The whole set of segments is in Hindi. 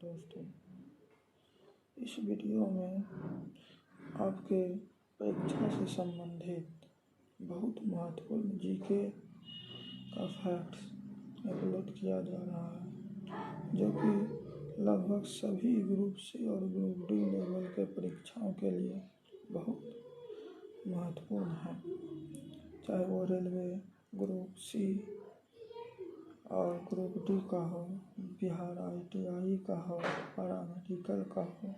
दोस्तों, इस वीडियो में आपके परीक्षा से संबंधित बहुत महत्वपूर्ण जीके का फैक्ट्स अपलोड किया जा रहा है, जो कि लगभग सभी ग्रुप सी और ग्रुप डी लेवल के परीक्षाओं के लिए बहुत महत्वपूर्ण है। चाहे वो रेलवे ग्रुप सी और ग्रुप डी का हो, बिहार ITI का हो, पैरामेडिकल का हो,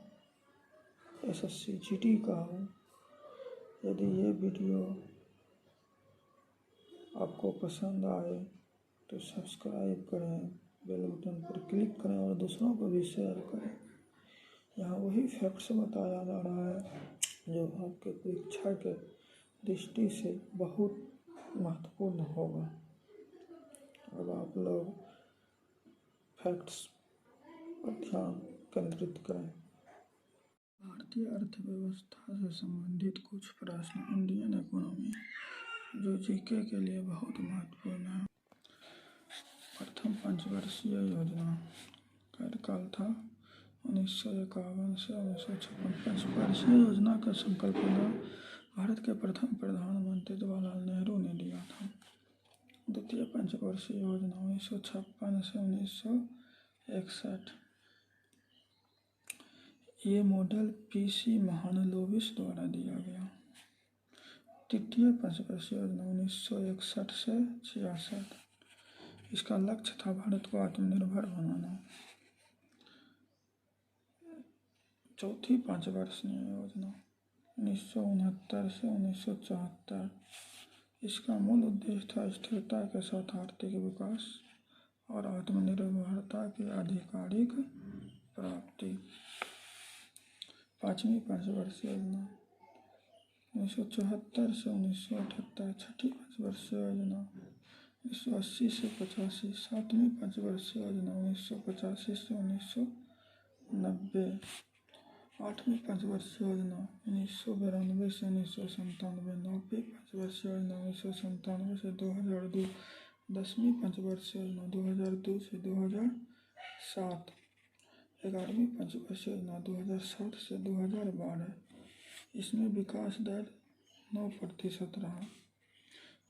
SSC GD का हो। यदि ये वीडियो आपको पसंद आए तो सब्सक्राइब करें, बेल बटन पर क्लिक करें और दूसरों को भी शेयर करें। यहाँ वही फैक्ट्स बताया जा रहा है जो आपके परीक्षा के दृष्टि से बहुत महत्वपूर्ण होगा। अब आप लोग फैक्ट्स पर ध्यान केंद्रित करें। भारतीय अर्थव्यवस्था से संबंधित कुछ प्रश्न इंडियन इकोनॉमी जो जीके के लिए बहुत महत्वपूर्ण है। प्रथम पंचवर्षीय योजना कार्यकाल था 1951 से 1956। पंचवर्षीय योजना का संकल्पना भारत के प्रथम प्रधानमंत्री जवाहरलाल नेहरू ने दिया था। द्वितीय पंचवर्षीय योजना 1956 से 1961। ये मॉडल PC महालनोबिस द्वारा दिया गया। तृतीय पंचवर्षीय योजना 1961 से 66। इसका लक्ष्य था भारत को आत्मनिर्भर बनाना। चौथी पंचवर्षीय योजना 1969 से 1974। इसका मूल उद्देश्य था स्थिरता के साथ आर्थिक विकास और आत्मनिर्भरता की आधिकारिक प्राप्ति। पांचवी पंचवर्षीय योजना 1974 से 1978। छठी पंचवर्षीय योजना 1980 से 85। सातवीं पंचवर्षीय योजना 1985 से 1990। आठवीं पंचवर्षीय योजना 1992 से 1997। नौवीं पंचवर्षीय योजना 1997 से 2002। 10वीं पंचवर्षीय योजना 2002 से 2007। 11वीं पंचवर्षीय योजना 2007 से 2012। इसमें विकास दर 9% रहा।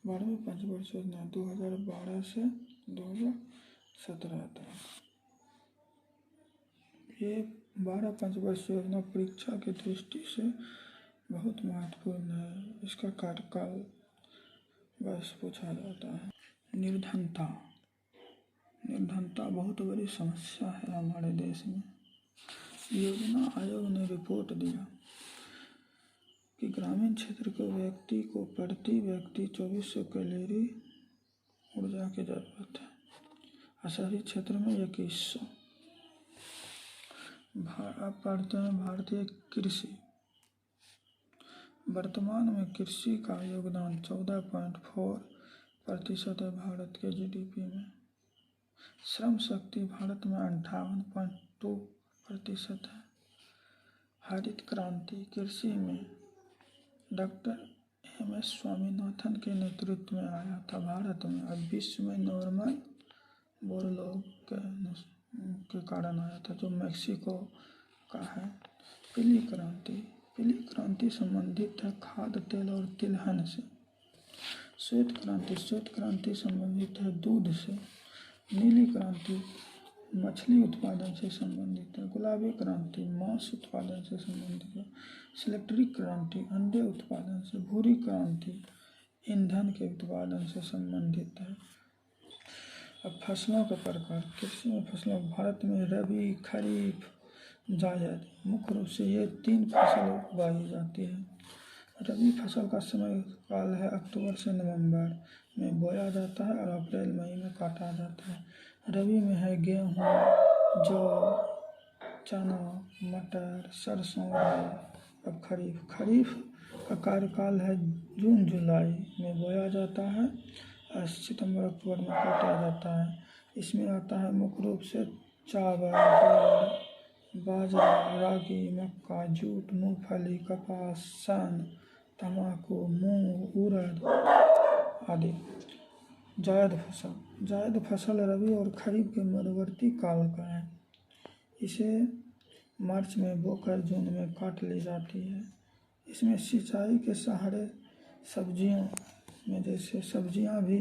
12वीं पंचवर्षीय योजना 2012 से 2017 तक। ये 12 पंचवर्षीय योजना परीक्षा की दृष्टि से बहुत महत्वपूर्ण है। इसका कार्यकाल बस पूछा जाता है। निर्धनता बहुत बड़ी समस्या है हमारे देश में। योजना आयोग ने रिपोर्ट दिया कि ग्रामीण क्षेत्र के व्यक्ति को प्रति व्यक्ति 2400 कैलोरी ऊर्जा की जरूरत है और शहरी क्षेत्र में 2100। आप पढ़ते हैं भारतीय कृषि। वर्तमान में कृषि का योगदान 14.4% है भारत के GDP में। श्रम शक्ति भारत में 58.2% है। हरित क्रांति कृषि में डॉक्टर MS स्वामीनाथन के नेतृत्व में आया था भारत में। अब विश्व में नॉर्मन बोरलॉग के कारण आया था, जो मैक्सिको का है। पीली क्रांति संबंधित है खाद्य तेल और तिलहन से। श्वेत क्रांति संबंधित है दूध से। नीली क्रांति मछली उत्पादन से संबंधित है। गुलाबी क्रांति मांस उत्पादन से संबंधित है। सिलेक्टरी क्रांति अंडे उत्पादन से। भूरी क्रांति ईंधन के उत्पादन से संबंधित है। अब फसलों के प्रकार। कृषि में फसलों भारत में रबी, खरीफ, जायद मुख्य रूप से ये 3 फसल उगाई जाती है। रबी फसल का समय काल है अक्टूबर से नवंबर में बोया जाता है और अप्रैल मई में काटा जाता है। रबी में है गेहूँ, जौ, चना, मटर, सरसों, राई। अब खरीफ का कार्यकाल है जून जुलाई में बोया जाता है और सितंबर अक्टूबर में काटा जाता है। इसमें आता है मुख्य रूप से चावल, दाल, बाजरा, रागी, मक्का, जूट, मूंगफली, कपास, सन, तंबाकू, मूंग, उड़द आदि। जायद फसल रबी और खरीफ के मध्यवर्ती काल का है। इसे मार्च में बोकर जून में काट ली जाती है। इसमें सिंचाई के सहारे सब्जियों में जैसे सब्जियां भी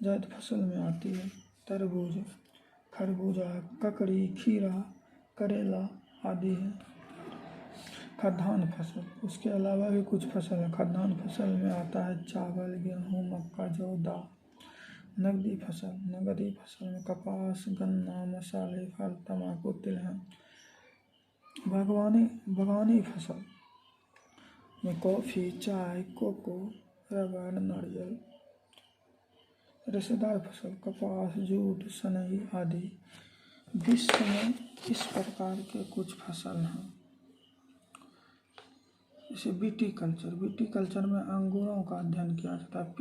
जायद फसल में आती है। तरबूज, खरबूजा, ककड़ी, खीरा, करेला आदि है। खाद्यान्न फसल, उसके अलावा भी कुछ फसल है। खाद्यान्न फसल में आता है चावल, गेहूँ, मक्का, जौ, दाल। नकदी फसल में कपास, गन्ना, मसाले, फल, तंबाकू, तिलहन। बागवानी फसल में कॉफ़ी, चाय, कोको, रबर, नारियल। रेशेदार फसल कपास, जूट, सनई आदि। विश्व में इस प्रकार के कुछ फसल हैं। जैसे विटीकल्चर में अंगूरों का अध्ययन किया जाता है।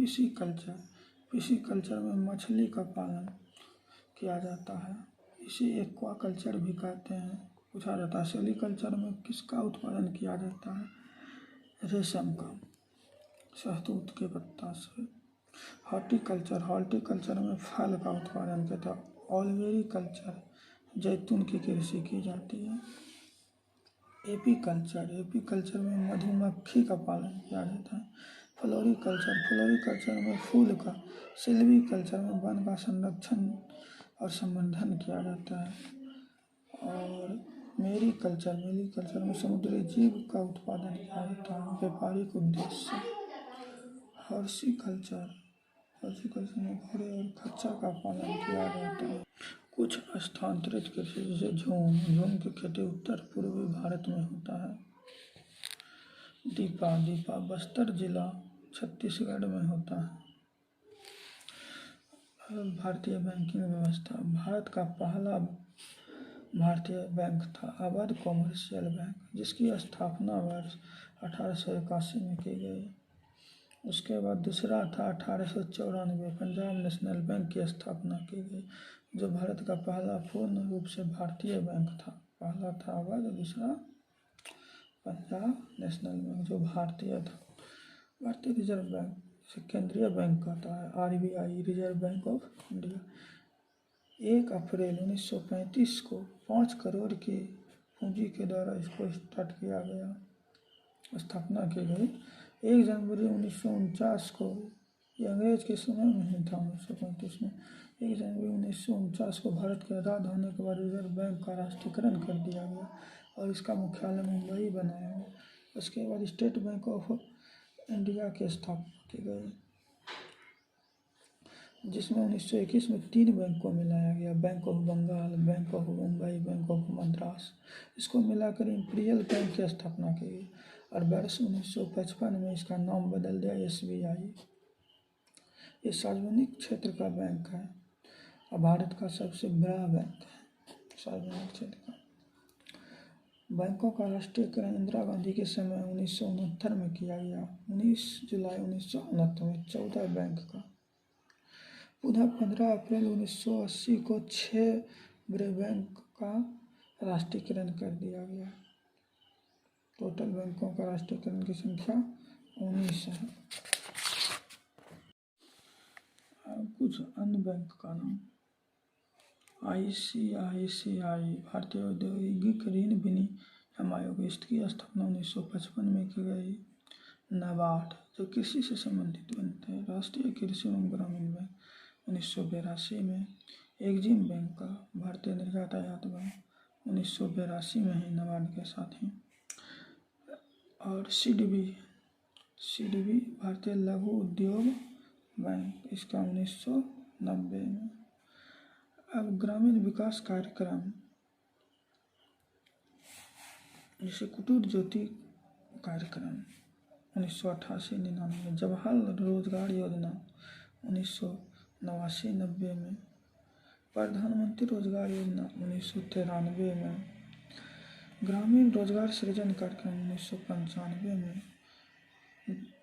पिसीकल्चर में मछली का पालन किया जाता है। इसे एक्वाकल्चर भी कहते हैं। पूछा जाता है सेरीकल्चर में किसका उत्पादन किया जाता है? रेशम का, शहतूत के पत्ता से। हॉर्टिकल्चर में फल का उत्पादन किया जाता है। ऑलिवेरिकल्चर जैतून की कृषि की जाती है। एपीकल्चर में मधुमक्खी का पालन किया जाता है। फ्लोरिकल्चर में फूल का। सिल्वीकल्चर में वन का संरक्षण और संवर्धन किया जाता है। और मेरीकल्चर में समुद्री जीव का उत्पादन किया जाता है व्यापारिक उद्देश्य से। हॉर्टिकल्चर में घोड़े और खच्चर का पालन किया जाता है। कुछ स्थानांतरित कृषि जैसे झूम की खेती उत्तर पूर्वी भारत में होता है। दीपा बस्तर जिला छत्तीसगढ़ में होता है। भारतीय बैंकिंग व्यवस्था, भारत का पहला भारतीय बैंक था अवध कॉमर्शियल बैंक, जिसकी स्थापना वर्ष 1881 में की गई। उसके बाद दूसरा था 1894 पंजाब नेशनल बैंक की स्थापना की गई, जो भारत का पहला पूर्ण रूप से भारतीय बैंक था। पहला था अवध, दूसरा पंजाब नेशनल बैंक जो भारतीय था। भारतीय रिजर्व बैंक से केंद्रीय बैंक कहता है, RBI reserve bank of India. 1 अप्रैल 1935 को 5 करोड़ की पूंजी के द्वारा इसको स्टार्ट किया गया, स्थापना की गई। 1 जनवरी 1949 को, ये अंग्रेज के समय में ही था 1935 में। 1 जनवरी 1949 को भारत के आज़ाद होने के बाद रिजर्व बैंक का राष्ट्रीयकरण कर दिया गया और इसका मुख्यालय मुंबई बनाया गया। उसके बाद स्टेट बैंक ऑफ इंडिया की स्थापना की गई, जिसमें 1921 में 3 बैंक को मिलाया गया, bank of Bengal, bank of Mumbai, bank of Madras. इसको मिलाकर इंपीरियल बैंक की स्थापना की गई और वर्ष 1955 में इसका नाम बदल दिया SBI। ये सार्वजनिक क्षेत्र का बैंक है और भारत का सबसे बड़ा बैंक है सार्वजनिक क्षेत्र का। बैंकों का राष्ट्रीयकरण इंदिरा गांधी के समय 1969 में किया गया। 19 जुलाई 1969 में 14 बैंक का। पुनः 15 अप्रैल 1980 को 6 बड़े बैंक का राष्ट्रीयकरण कर दिया गया। टोटल बैंकों का राष्ट्रीयकरण की संख्या 19 है। कुछ अन्य बैंक का नाम, ICICI भारतीय औद्योगिक ऋण विनियम आयोग, इसकी स्थापना 1955 में की गई। नाबार्ड जो कृषि से संबंधित बनते हैं। राष्ट्रीय कृषि एवं ग्रामीण बैंक 1982 में। एग्जिम बैंक का भारतीय निर्यात आयात बैंक 1982 में ही नाबार्ड के साथ ही। और CDB भारतीय लघु उद्योग बैंक, इसका 1990 में। अब ग्रामीण विकास कार्यक्रम जैसे कुटीर ज्योति कार्यक्रम 1988-99 में। जवाहर रोजगार योजना 1989-90 में। प्रधानमंत्री रोजगार योजना 1993 में। ग्रामीण रोजगार सृजन कार्यक्रम 1995 में।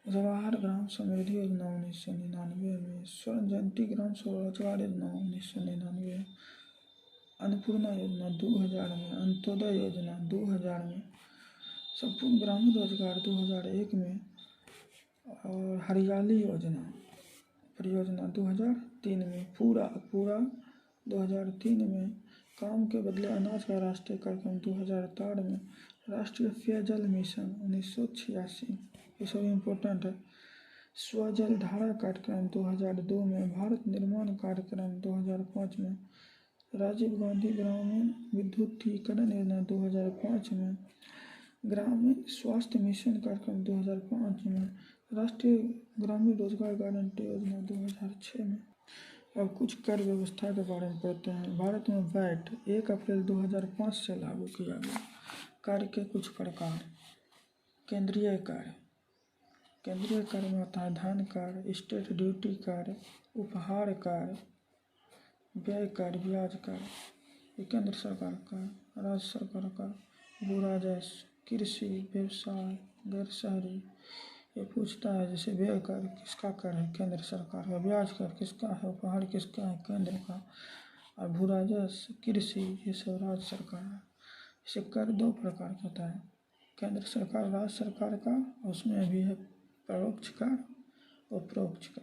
जवाहर ग्राम समृद्धि योजना 1999 में। स्वर्ण जयंती ग्राम स्वरोजगार योजना 1999 में। अन्नपूर्णा योजना 2000 में। अंत्योदय योजना 2000 में। संपूर्ण ग्रामीण रोजगार 2001 में। और हरियाली परियोजना 2003 में। पूरा 2003 में। काम के बदले अनाज का राष्ट्रीय कार्यक्रम 2003 में। राष्ट्रीय पेयजल मिशन 1986, ये सब इम्पोर्टेंट है। स्वजल धारा कार्यक्रम 2002 में। भारत निर्माण कार्यक्रम 2005 में। राजीव गांधी ग्रामीण विद्युतीकरण योजना 2005 में। ग्रामीण स्वास्थ्य मिशन कार्यक्रम 2005 में। राष्ट्रीय ग्रामीण रोजगार गारंटी योजना 2006 में। अब कुछ कर व्यवस्था के बारे में पढ़ते हैं। भारत में वैट 1 अप्रैल 2005 से लागू किया गया। कर के कुछ प्रकार। केंद्रीय कर। केंद्रीय कर में आता है धन कर, स्टेट ड्यूटी कर, उपहार कर, व्यय कर, ब्याज कर। ये केंद्र सरकार का। राज्य सरकार का भू राजस्व, कृषि, व्यवसाय, गैर शहरी। ये पूछता है जैसे व्यय कर किसका कर है, केंद्र सरकार का। ब्याज कर किसका है, उपहार किसका है, केंद्र का। और भू राजस्व, कृषि, ये सब राज्य सरकार है। इसे कर 2 प्रकार का होता है, केंद्र सरकार, राज्य सरकार का। उसमें भी है परोक्ष कर और परोक्ष कर।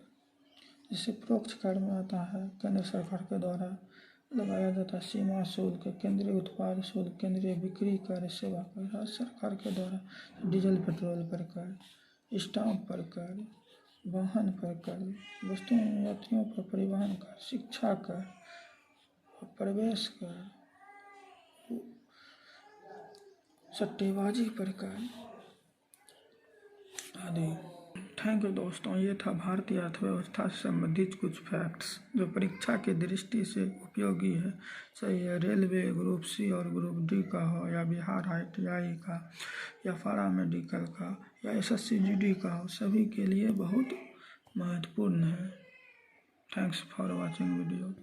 जैसे परोक्ष कर में आता है केंद्र सरकार के द्वारा लगाया जाता है सीमा शुल्क, केंद्रीय उत्पाद शुल्क, केंद्रीय बिक्री कर, सेवा कर। राज्य सरकार के द्वारा डीजल पेट्रोल पर कर, स्टाम्प पर कर, वाहन पर कर, वस्तुओं एवं यात्रियों पर परिवहन कर, शिक्षा कर, प्रवेश कर, सट्टेबाजी पर कर आदि। थैंक यू दोस्तों, ये था भारतीय अर्थव्यवस्था से संबंधित कुछ फैक्ट्स जो परीक्षा की दृष्टि से उपयोगी है। सही है, रेलवे ग्रुप सी और ग्रुप डी का हो, या बिहार ITI का, या पारा मेडिकल का, या SSC GD का हो, सभी के लिए बहुत महत्वपूर्ण है। Thanks for watching video.